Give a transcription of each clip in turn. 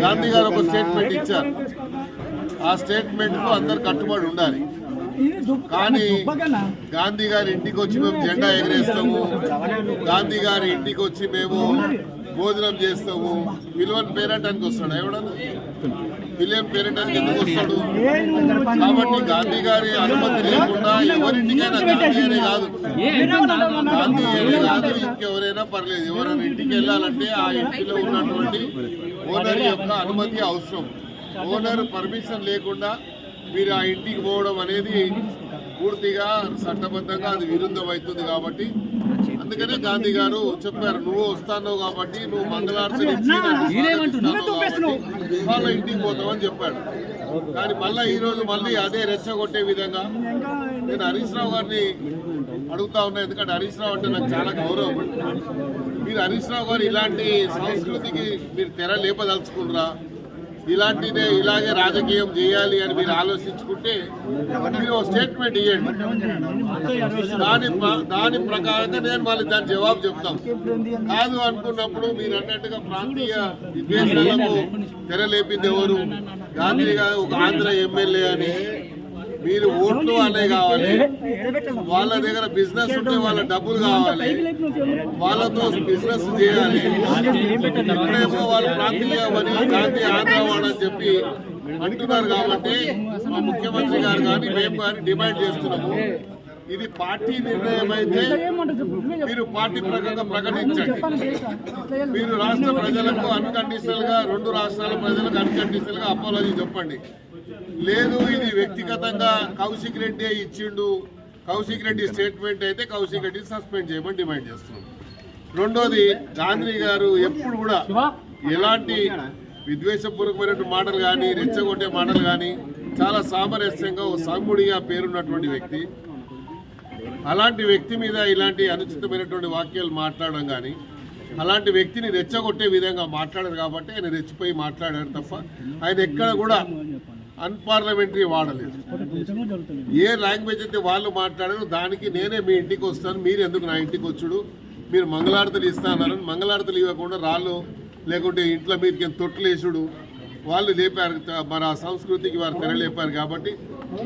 గాంధీ గారు ఒక స్టేట్మెంట్ ఇచ్చారు. ఆ స్టేట్మెంట్ కు అందరు కట్టుబడి ఉండాలి. కానీ గాంధీ గారి ఇంటికి వచ్చి మేము జెండా ఎగరేస్తాము, గాంధీ గారి ఇంటికి వచ్చి మేము భోజనం చేస్తాము, విలువన్ పేరెంటానికి వస్తాడు. ఎవడన్నా విలియన్ పేరెంటానికి ఎందుకు వస్తాడు? కాబట్టి గాంధీ గారి అనుమతి లేకుండా ఎవరింటికైనా, గాంధీ అనే కాదు, గాంధీ అనే కాదు, ఇంకెవరైనా పర్లేదు, ఎవరైనా ఇంటికి వెళ్ళాలంటే ఆ ఇంటిలో ఉన్నటువంటి ఓనర్ యొక్క అనుమతి అవసరం. ఓనర్ పర్మిషన్ లేకుండా మీరు ఆ ఇంటికి పోవడం అనేది పూర్తిగా చట్టబద్ధంగా అది విరుద్ధం అవుతుంది. కాబట్టి అందుకనే గాంధీ గారు చెప్పారు, నువ్వు వస్తాను కాబట్టి నువ్వు మంగళారతి వాళ్ళ ఇంటికి పోతావని చెప్పాడు. కానీ మళ్ళీ ఈరోజు మళ్ళీ అదే రెచ్చగొట్టే విధంగా నేను హరీష్ రావు గారిని అడుగుతా ఉన్నా. ఎందుకంటే హరీష్ రావు అంటే నాకు చాలా గౌరవం. మీరు హరీష్ రావు గారు ఇలాంటి సంస్కృతికి మీరు తెర లేపదలుచుకున్నారా? ఇలాగే రాజకీయం చేయాలి అని మీరు ఆలోచించుకుంటే మీరు స్టేట్మెంట్ ఇవ్వండి. దాని ప్రకారంగా నేను మళ్ళీ దాని జవాబు చెప్తాం. కాదు అనుకున్నప్పుడు మీరు అన్నట్టుగా ప్రాంతీయ విద్వేషాలకు తెరలేపింది ఎవరు? గాంధీ గారు ఒక ఆంధ్ర ఎమ్మెల్యే అని మీరు ఓట్లు అనే కావాలి, వాళ్ళ దగ్గర బిజినెస్ ఉంటే వాళ్ళ డబ్బులు కావాలి, వాళ్ళతో బిజినెస్ చేయాలి. ఇప్పుడేమో వాళ్ళు ప్రాంతీయ ఆంధ్రవాడని చెప్పి అంటున్నారు. కాబట్టి మా ముఖ్యమంత్రి గారు కానీ మేము కానీ డిమాండ్ చేస్తున్నాము, ఇది పార్టీ నిర్ణయం అయితే మీరు పార్టీ ప్రకారంగా ప్రకటించండి. మీరు రాష్ట్ర ప్రజలకు అన్కండిషనల్ గా, రెండు రాష్ట్రాల ప్రజలకు అన్కండిషనల్ గా అపాలజీ చెప్పండి. లేదు ఇది వ్యక్తిగతంగా కౌశిక్ రెడ్డి ఇచ్చిండు, కౌశిక్ రెడ్డి స్టేట్మెంట్ అయితే కౌశిక్ రెడ్డి సస్పెండ్ చేయమని డిమాండ్ చేస్తున్నాం. రెండోది, గాంధీ గారు ఎప్పుడు కూడా ఎలాంటి విద్వేషపూర్వకమైనటువంటి మాటలు కానీ, రెచ్చగొట్టే మాటలు కానీ, చాలా సామరస్యంగా ఓ సాముడిగా పేరున్నటువంటి వ్యక్తి. అలాంటి వ్యక్తి మీద ఇలాంటి అనుచితమైనటువంటి వాక్యాలు మాట్లాడడం కానీ, అలాంటి వ్యక్తిని రెచ్చగొట్టే విధంగా మాట్లాడారు. కాబట్టి ఆయన రెచ్చిపోయి మాట్లాడారు తప్ప ఆయన ఎక్కడ కూడా అన్పార్లమెంటరీ వాడలేదు. ఏ లాంగ్వేజ్ అయితే వాళ్ళు మాట్లాడారు దానికి నేనే మీ ఇంటికి వస్తాను, మీరు ఎందుకు నా ఇంటికి వచ్చుడు, మీరు మంగళారతులు ఇస్తానని మంగళారతులు ఇవ్వకుండా రాళ్ళు లేకుంటే ఇంట్లో మీదకి తొట్లు వేసుడు వాళ్ళు లేపారు. మరి ఆ సంస్కృతికి వారు తెరలేపారు. కాబట్టి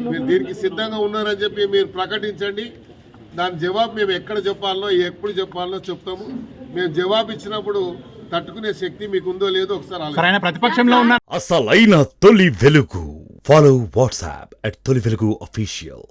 మీరు దీనికి సిద్ధంగా ఉన్నారని చెప్పి మీరు ప్రకటించండి. దాని జవాబు మేము ఎక్కడ చెప్పాలనో, ఎప్పుడు చెప్పాలనో చెప్తాము. మేము జవాబు ఇచ్చినప్పుడు తట్టుకునే శక్తి మీకుందో లేదో ఒకసారి ప్రతిపక్షంలో ఉన్న అసలైన తొలి వెలుగు. ఫాలో వాట్సాప్ @తొలి వెలుగు official.